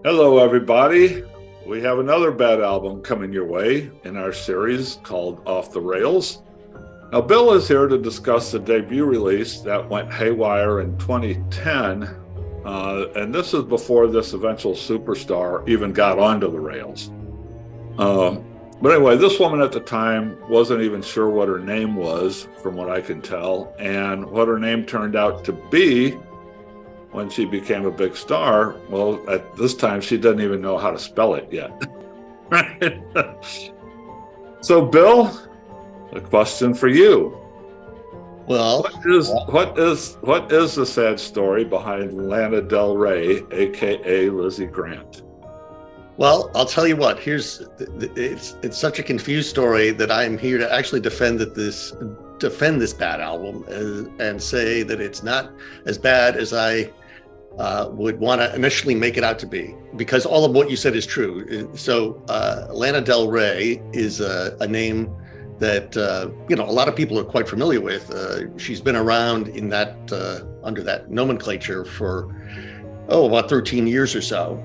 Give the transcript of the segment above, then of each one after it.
Hello, everybody. We have another bad album coming your way in our series called Off the Rails. Now, Bill is here to discuss the debut release that went haywire in 2010. And this is before this eventual superstar even got onto the rails. Um, but anyway, this woman at the time wasn't even sure what her name was, from what I can tell. And what her name turned out to be when she became a big star, well, at this time, she doesn't even know how to spell it yet. Right? So, Bill, a question for you. Well, What is the sad story behind Lana Del Rey, aka Lizzy Grant? I'll tell you what. It's such a confused story that I'm here to actually defend this bad album and say that it's not as bad as I would want to initially make it out to be, because all of what you said is true. So Lana Del Rey is a name that a lot of people are quite familiar with. She's been around in that under that nomenclature for about 13 years or so.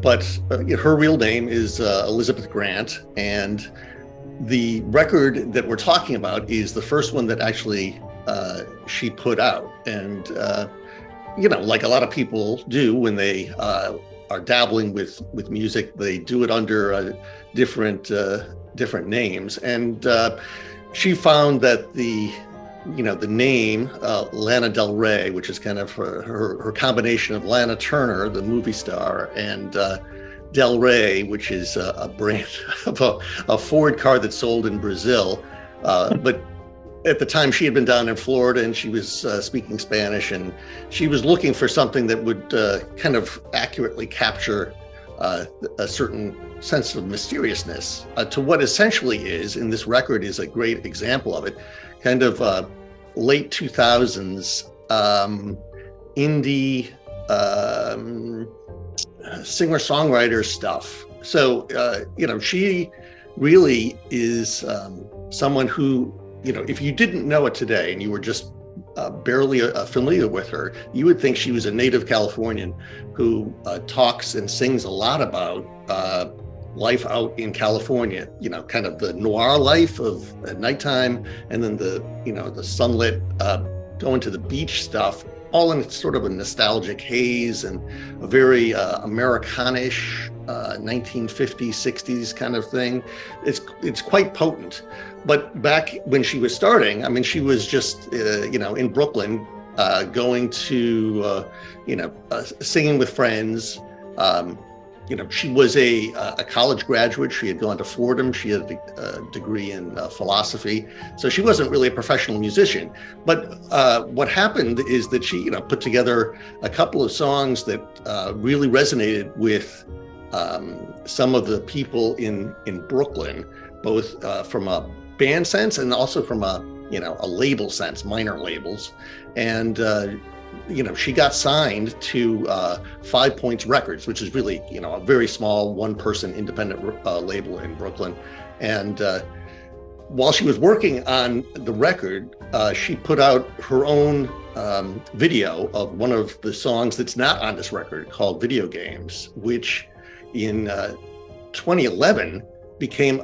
But her real name is Elizabeth Grant, and the record that we're talking about is the first one that actually she put out. And like a lot of people do when they are dabbling with music, they do it under different names. And she found that the name Lana Del Rey, which is kind of her combination of Lana Turner, the movie star, and Del Rey, which is a brand of a Ford car that's sold in Brazil. But at the time, she had been down in Florida and she was speaking Spanish, and she was looking for something that would kind of accurately capture a certain sense of mysteriousness to what essentially is, and this record is a great example of it, kind of late 2000s indie singer-songwriter stuff. So, she really is someone who, if you didn't know it today and you were just barely familiar with her, you would think she was a native Californian who talks and sings a lot about life out in California, kind of the noir life of at nighttime, and then the sunlit going to the beach stuff, all in sort of a nostalgic haze and a very Americanish 1950s, 60s kind of thing. It's quite potent. But back when she was starting, I mean, she was just in Brooklyn, going to singing with friends. She was a college graduate. She had gone to Fordham. She had a degree in philosophy. So she wasn't really a professional musician. But what happened is that she, put together a couple of songs that really resonated with some of the people in Brooklyn, both from a band sense and also from a label sense, minor labels. And she got signed to 5 Points Records, which is really, a very small one-person independent label in Brooklyn. And while she was working on the record, she put out her own video of one of the songs that's not on this record, called Video Games, which in 2011 became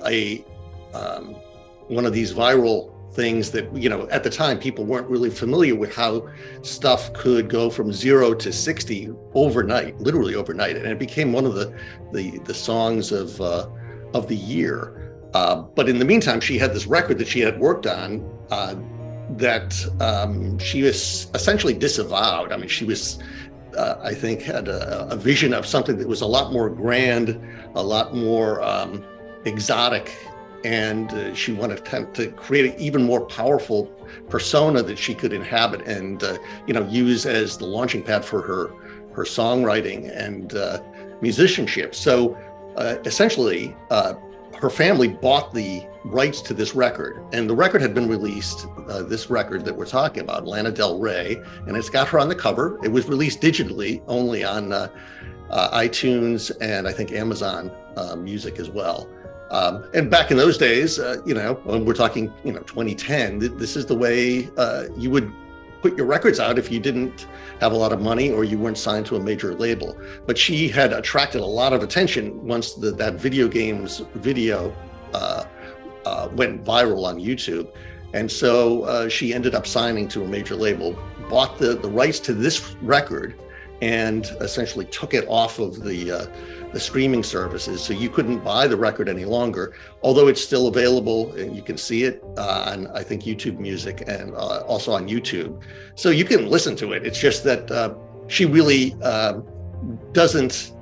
one of these viral things that, at the time, people weren't really familiar with how stuff could go from 0 to 60 overnight, literally overnight. And it became one of the songs of the year. But in the meantime, she had this record that she had worked on that she was essentially disavowed. I mean, she was, I think, had a vision of something that was a lot more grand, a lot more exotic. And she wanted to create an even more powerful persona that she could inhabit and use as the launching pad for her songwriting and musicianship. So essentially, her family bought the rights to this record, and the record had been released. This record that we're talking about, Lana Del Rey, and it's got her on the cover. It was released digitally only on iTunes and I think Amazon Music as well. And back in those days, when we're talking, 2010, this is the way you would put your records out if you didn't have a lot of money or you weren't signed to a major label. But she had attracted a lot of attention once that video games video went viral on YouTube. And so she ended up signing to a major label, bought the rights to this record, and essentially took it off of the streaming services. So you couldn't buy the record any longer, although it's still available and you can see it on, I think, YouTube Music and also on YouTube. So you can listen to it. It's just that she really doesn't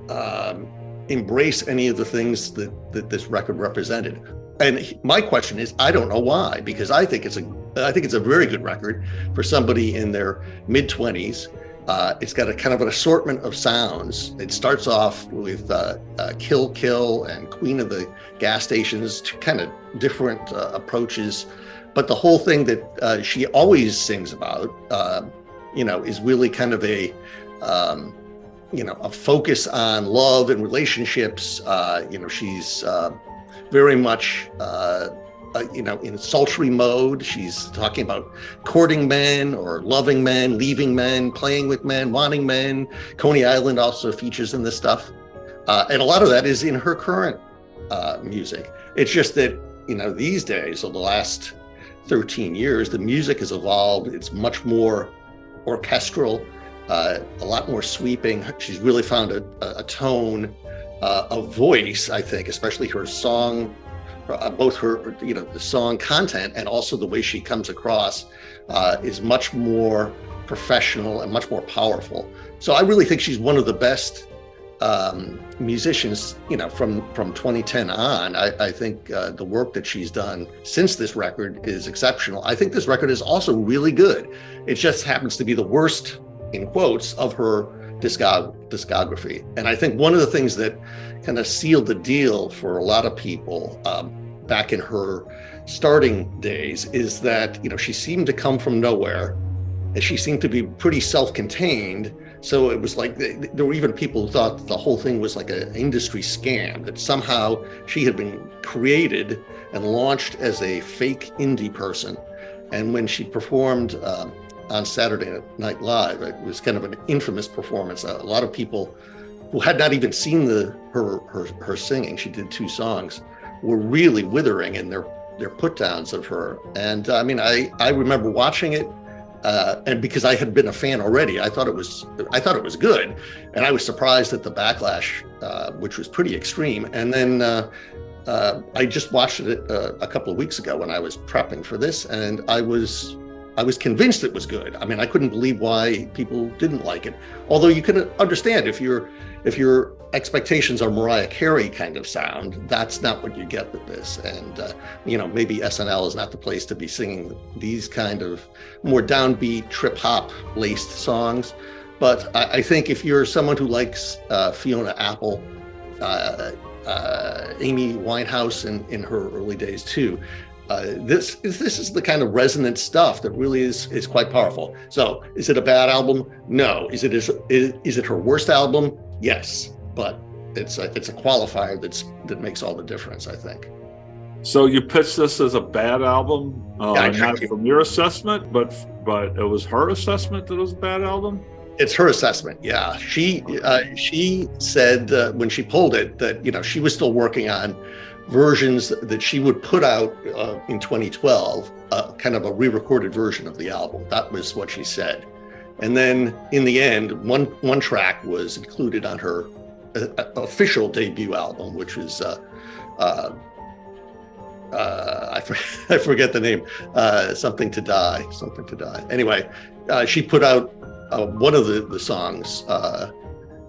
embrace any of the things that this record represented. And my question is, I don't know why, because I think it's a very good record for somebody in their mid-20s. It's got a kind of an assortment of sounds. It starts off with Kill Kill and Queen of the Gas Stations, two kind of different approaches. But the whole thing that she always sings about, is really kind of a focus on love and relationships. She's very much, in sultry mode. She's talking about courting men or loving men, leaving men, playing with men, wanting men. Coney Island also features in this stuff. And a lot of that is in her current music. It's just that, these days, or the last 13 years, the music has evolved. It's much more orchestral, a lot more sweeping. She's really found a tone, a voice, I think, especially her song, both her, the song content and also the way she comes across is much more professional and much more powerful. So I really think she's one of the best musicians, from 2010 on. I think the work that she's done since this record is exceptional. I think this record is also really good. It just happens to be the worst, in quotes, of her discography. And I think one of the things that kind of sealed the deal for a lot of people back in her starting days is that, she seemed to come from nowhere, and she seemed to be pretty self-contained. So it was like there were even people who thought the whole thing was like an industry scam, that somehow she had been created and launched as a fake indie person. And when she performed on Saturday Night Live, it was kind of an infamous performance. A lot of people who had not even seen her singing, she did 2 songs, were really withering in their put downs of her. And I remember watching it, and because I had been a fan already, I thought it was good, and I was surprised at the backlash, which was pretty extreme. And then I just watched it a couple of weeks ago when I was prepping for this, and I was convinced it was good. I couldn't believe why people didn't like it. Although you can understand if your expectations are Mariah Carey kind of sound, that's not what you get with this. And maybe SNL is not the place to be singing these kind of more downbeat, trip hop laced songs. But I think if you're someone who likes Fiona Apple, Amy Winehouse in her early days too, this is the kind of resonant stuff that really is quite powerful. So is it a bad album? No. Is it her worst album? Yes. But it's a qualifier that makes all the difference, I think. So you pitched this as a bad album, Yeah, not from your assessment, but it was her assessment that it was a bad album? It's her assessment, yeah. She said when she pulled it that she was still working on versions that she would put out in 2012, kind of a re-recorded version of the album. That was what she said. And then in the end, one track was included on her official debut album, which was I forget the name, something to die. Anyway, she put out one of the songs,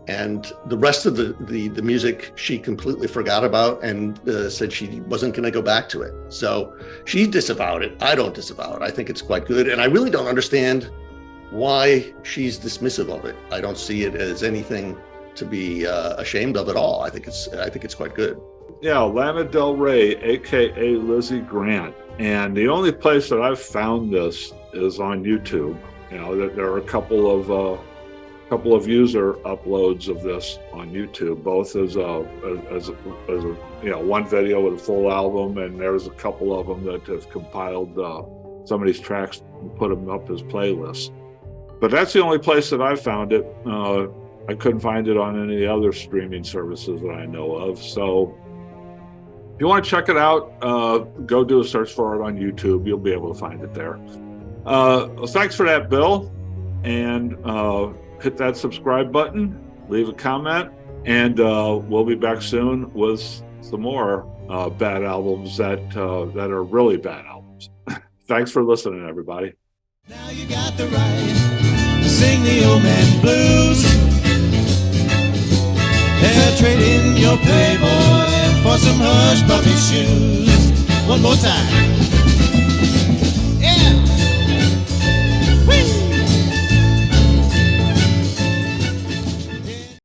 and the rest of the music she completely forgot about, and said she wasn't going to go back to it. So she disavowed it. I don't disavow it. I think it's quite good, and I really don't understand why she's dismissive of it. I don't see it as anything to be ashamed of at all. I think it's quite good. Yeah, Lana Del Rey, aka Lizzy Grant, and the only place that I've found this is on YouTube. There are a couple of user uploads of this on YouTube, both as one video with a full album, and there's a couple of them that have compiled some of these tracks and put them up as playlists. But that's the only place that I found it. I couldn't find it on any other streaming services that I know of. So if you want to check it out, go do a search for it on YouTube. You'll be able to find it there. Thanks for that, Bill. And hit that subscribe button, leave a comment, and we'll be back soon with some more bad albums that are really bad albums. Thanks for listening, everybody. Now you got the right to sing the old man blues. Yeah, trade in your Playboy for some hush puppy shoes. One more time.